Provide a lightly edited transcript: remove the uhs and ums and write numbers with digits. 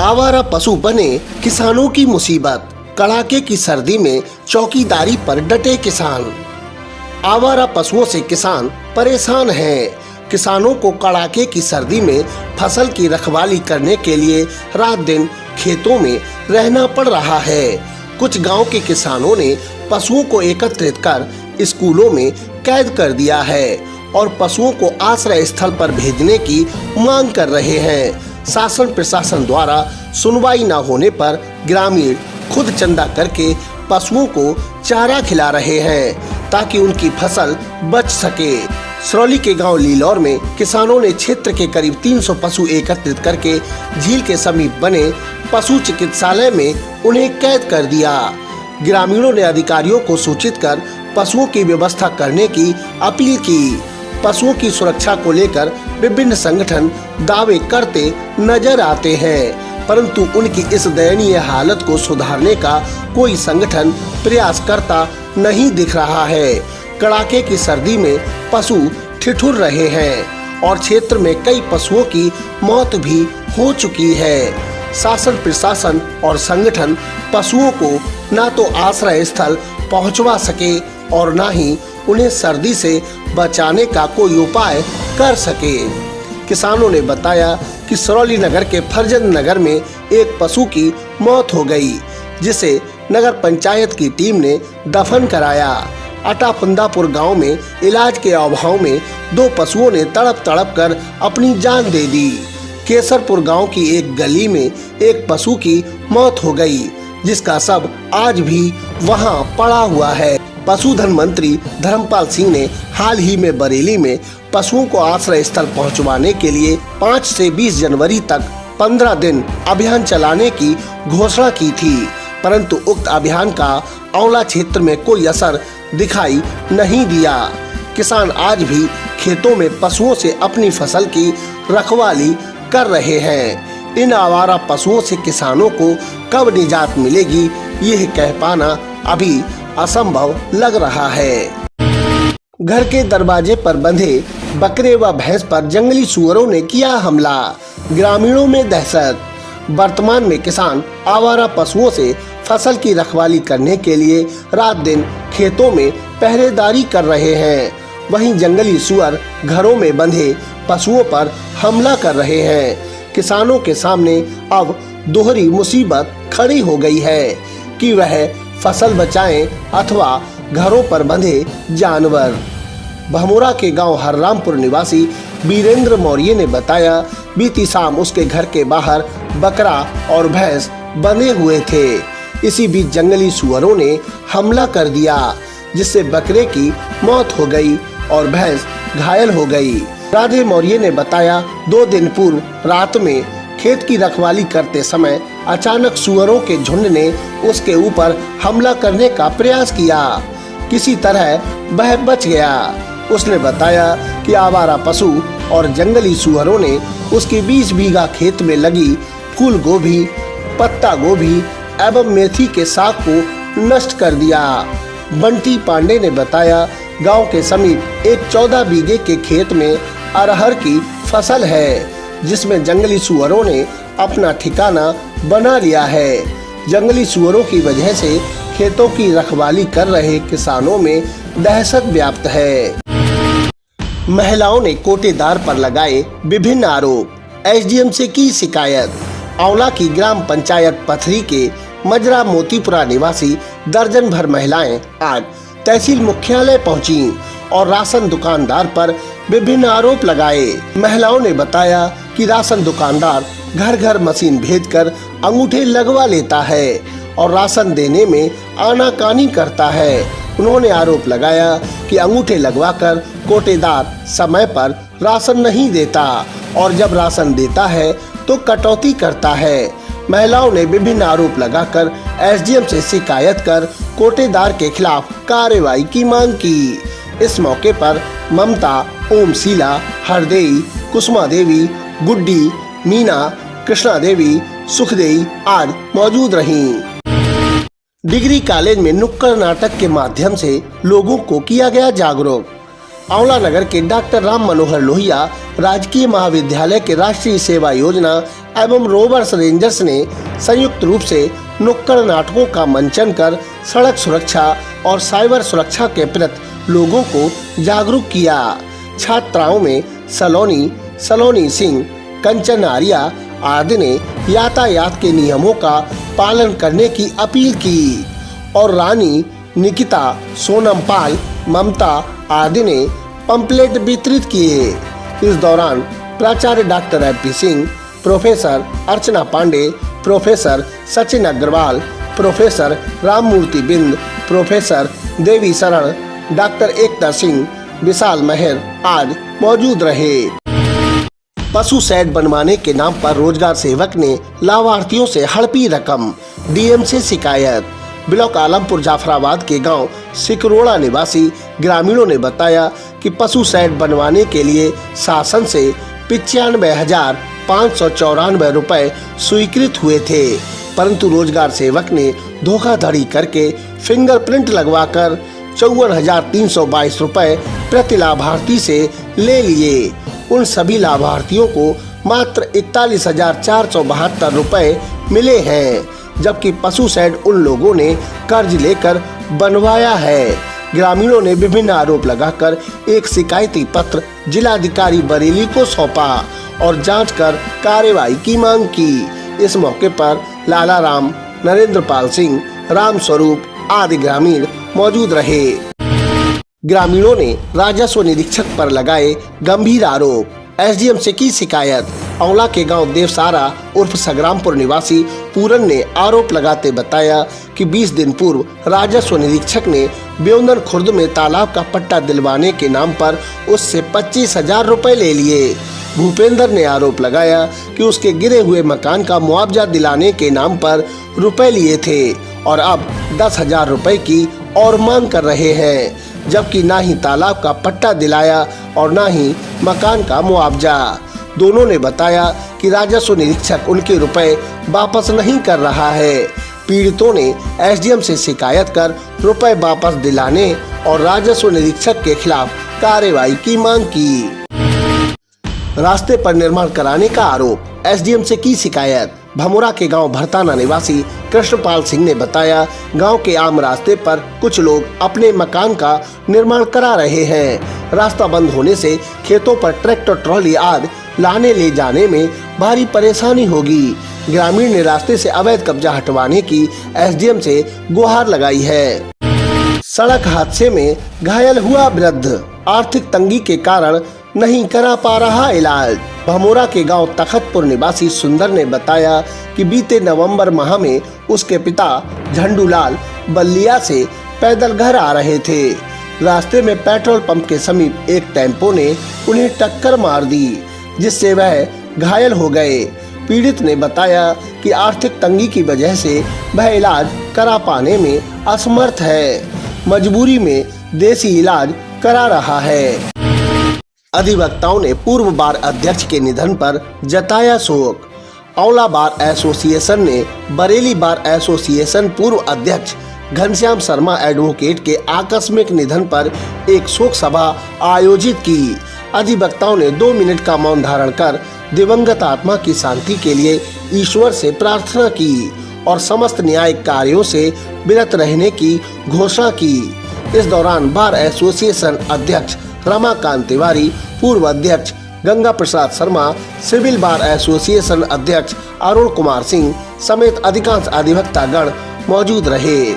आवारा पशु बने किसानों की मुसीबत, कड़ाके की सर्दी में चौकीदारी पर डटे किसान। आवारा पशुओं से किसान परेशान हैं। किसानों को कड़ाके की सर्दी में फसल की रखवाली करने के लिए रात दिन खेतों में रहना पड़ रहा है। कुछ गांव के किसानों ने पशुओं को एकत्रित कर स्कूलों में कैद कर दिया है और पशुओं को आश्रय स्थल पर भेजने की मांग कर रहे हैं। शासन प्रशासन द्वारा सुनवाई न होने पर ग्रामीण खुद चंदा करके पशुओं को चारा खिला रहे हैं ताकि उनकी फसल बच सके। सरौली के गांव लीलौर में किसानों ने क्षेत्र के करीब 300 पशु एकत्रित करके झील के समीप बने पशु चिकित्सालय में उन्हें कैद कर दिया। ग्रामीणों ने अधिकारियों को सूचित कर पशुओं की व्यवस्था करने की अपील की। पशुओं की सुरक्षा को लेकर विभिन्न संगठन दावे करते नजर आते हैं, परंतु उनकी इस दयनीय हालत को सुधारने का कोई संगठन प्रयास करता नहीं दिख रहा है। कड़ाके की सर्दी में पशु ठिठुर रहे हैं और क्षेत्र में कई पशुओं की मौत भी हो चुकी है। शासन प्रशासन और संगठन पशुओं को न तो आश्रय स्थल पहुंचवा सके और न ही उन्हें सर्दी से बचाने का कोई उपाय कर सके। किसानों ने बताया कि सरौली नगर के फरजंद नगर में एक पशु की मौत हो गई, जिसे नगर पंचायत की टीम ने दफन कराया। अटाफुंदापुर गांव में इलाज के अभाव में 2 पशुओं ने तड़प तड़प कर अपनी जान दे दी। केसरपुर गांव की एक गली में एक पशु की मौत हो गई, जिसका शव आज भी वहां पड़ा हुआ है। पशुधन मंत्री धर्मपाल सिंह ने हाल ही में बरेली में पशुओं को आश्रय स्थल पहुंचवाने के लिए 5 से 20 जनवरी तक 15 दिन अभियान चलाने की घोषणा की थी, परंतु उक्त अभियान का औला क्षेत्र में कोई असर दिखाई नहीं दिया। किसान आज भी खेतों में पशुओं से अपनी फसल की रखवाली कर रहे हैं। इन आवारा पशुओं से किसानों को कब निजात मिलेगी, यह कह पाना अभी असंभव लग रहा है। घर के दरवाजे पर बंधे बकरे व भैंस पर जंगली सुअरों ने किया हमला, ग्रामीणों में दहशत। वर्तमान में किसान आवारा पशुओं से फसल की रखवाली करने के लिए रात दिन खेतों में पहरेदारी कर रहे हैं। वहीं जंगली सुअर घरों में बंधे पशुओं पर हमला कर रहे हैं। किसानों के सामने अब दोहरी मुसीबत खड़ी हो गई है कि वह फसल बचाएं अथवा घरों पर बंधे जानवर। भमोरा के गांव हररामपुर निवासी वीरेंद्र मौर्य ने बताया, बीती शाम उसके घर के बाहर बकरा और भैंस बंधे हुए थे। इसी बीच जंगली सुअरों ने हमला कर दिया, जिससे बकरे की मौत हो गई और भैंस घायल हो गई। राधे मौर्य ने बताया, 2 दिन पूर्व रात में खेत की रखवाली करते समय अचानक सुअरों के झुंड ने उसके ऊपर हमला करने का प्रयास किया। किसी तरह वह बच गया। उसने बताया कि आवारा पशु और जंगली सुअरों ने उसकी 20 बीघा खेत में लगी फूल गोभी, पत्ता गोभी एवं मेथी के साग को नष्ट कर दिया। बंटी पांडे ने बताया, गांव के समीप एक 14 बीघे के खेत में अरहर की फसल है, जिसमें जंगली सुअरों ने अपना ठिकाना बना लिया है। जंगली सुअरों की वजह से खेतों की रखवाली कर रहे किसानों में दहशत व्याप्त है। महिलाओं ने कोटेदार पर लगाए विभिन्न आरोप, एसडीएम से की शिकायत। औला की ग्राम पंचायत पथरी के मजरा मोतीपुरा निवासी दर्जन भर महिलाएं आज तहसील मुख्यालय पहुंची और राशन दुकानदार पर विभिन्न आरोप लगाए। महिलाओं ने बताया कि राशन दुकानदार घर घर मशीन भेजकर अंगूठे लगवा लेता है और राशन देने में आनाकानी करता है। उन्होंने आरोप लगाया कि अंगूठे लगवाकर कोटेदार समय पर राशन नहीं देता और जब राशन देता है तो कटौती करता है। महिलाओं ने विभिन्न आरोप लगाकर एसडीएम से शिकायत कर कोटेदार के खिलाफ कार्रवाई की मांग की। इस मौके पर ममता, ओमशीला, हरदेई, कुसुमा देवी, गुड्डी, मीना, कृष्णा देवी, सुखदेई आदि मौजूद रहीं। डिग्री कॉलेज में नुक्कड़ नाटक के माध्यम से लोगों को किया गया जागरूक। आंवला नगर के डॉक्टर राम मनोहर लोहिया राजकीय महाविद्यालय के राष्ट्रीय सेवा योजना एवं रोवर्स रेंजर्स ने संयुक्त रूप से नुक्कड़ नाटकों का मंचन कर सड़क सुरक्षा और साइबर सुरक्षा के प्रति लोगों को जागरूक किया। छात्राओं में सलोनी सिंह, कंचन आर्या आदि ने यातायात के नियमों का पालन करने की अपील की और रानी, निकिता, सोनम पाल, ममता आदि ने पंपलेट वितरित किए। इस दौरान प्राचार्य डॉक्टर MP सिंह, प्रोफेसर अर्चना पांडे, प्रोफेसर सचिन अग्रवाल, प्रोफेसर राममूर्ति बिंद, प्रोफेसर देवी शरण, डॉक्टर एकता सिंह, विशाल महर आदि मौजूद रहे। पशु शेड बनवाने के नाम पर रोजगार सेवक ने लाभार्थियों से हड़पी रकम, DM से शिकायत। ब्लॉक आलमपुर जाफराबाद के गांव सिकरोड़ा निवासी ग्रामीणों ने बताया कि पशु शेड बनवाने के लिए शासन से 95,594 रुपए स्वीकृत हुए थे, परंतु रोजगार सेवक ने धोखाधड़ी करके फिंगरप्रिंट लगवाकर 54,322 रुपए प्रति लाभार्थी से ले लिए। उन सभी लाभार्थियों को मात्र 41,472 रुपए मिले हैं, जबकि पशु शेड उन लोगों ने कर्ज लेकर बनवाया है। ग्रामीणों ने विभिन्न आरोप लगाकर एक शिकायती पत्र जिलाधिकारी बरेली को सौंपा और जांच कर कार्रवाई की मांग की। इस मौके पर लाला राम, नरेंद्र पाल सिंह, राम स्वरूप आदि ग्रामीण मौजूद रहे। ग्रामीणों ने राजस्व निरीक्षक पर लगाए गंभीर आरोप, SDM से की शिकायत। आंवला के गांव देवसारा उर्फ संग्रामपुर निवासी पूरन ने आरोप लगाते बताया कि 20 दिन पूर्व राजस्व निरीक्षक ने ब्योंदन खुर्द में तालाब का पट्टा दिलवाने के नाम पर उससे 25,000 रुपए ले लिए। भूपेंद्र ने आरोप लगाया कि उसके गिरे हुए मकान का मुआवजा दिलाने के नाम पर रुपए लिए थे और अब 10,000 रुपए की और मांग कर रहे हैं, जबकि ना ही तालाब का पट्टा दिलाया और ना ही मकान का मुआवजा। दोनों ने बताया कि राजस्व निरीक्षक उनके रुपए वापस नहीं कर रहा है। पीड़ितों ने SDM से शिकायत कर रुपए वापस दिलाने और राजस्व निरीक्षक के खिलाफ कार्रवाई की मांग की। रास्ते पर निर्माण कराने का आरोप, SDM से की शिकायत। भमोरा के गांव भरताना निवासी कृष्णपाल सिंह ने बताया, गांव के आम रास्ते पर कुछ लोग अपने मकान का निर्माण करा रहे हैं। रास्ता बंद होने से खेतों पर ट्रैक्टर, ट्रॉली आदि लाने ले जाने में भारी परेशानी होगी। ग्रामीण ने रास्ते से अवैध कब्जा हटवाने की SDM से गुहार लगाई है। सड़क हादसे में घायल हुआ वृद्ध, आर्थिक तंगी के कारण नहीं करा पा रहा इलाज। भमोरा के गांव तखतपुर निवासी सुंदर ने बताया कि बीते नवंबर माह में उसके पिता झंडूलाल बल्लिया से पैदल घर आ रहे थे। रास्ते में पेट्रोल पंप के समीप एक टेम्पो ने उन्हें टक्कर मार दी, जिससे वह घायल हो गए। पीड़ित ने बताया कि आर्थिक तंगी की वजह से वह इलाज करा पाने में असमर्थ है, मजबूरी में देसी इलाज करा रहा है। अधिवक्ताओं ने पूर्व बार अध्यक्ष के निधन पर जताया शोक। आंवला बार एसोसिएशन ने बरेली बार एसोसिएशन पूर्व अध्यक्ष घनश्याम शर्मा एडवोकेट के आकस्मिक निधन पर एक शोक सभा आयोजित की। अधिवक्ताओं ने 2 मिनट का मौन धारण कर दिवंगत आत्मा की शांति के लिए ईश्वर से प्रार्थना की और समस्त न्यायिक कार्यों से विरत रहने की घोषणा की। इस दौरान बार एसोसिएशन अध्यक्ष रमाकांत तिवारी, पूर्व अध्यक्ष Ganga Prasad Sharma, civil bar association अध्यक्ष अरुण कुमार सिंह समेत अधिकांश अधिवक्ता गण मौजूद रहे।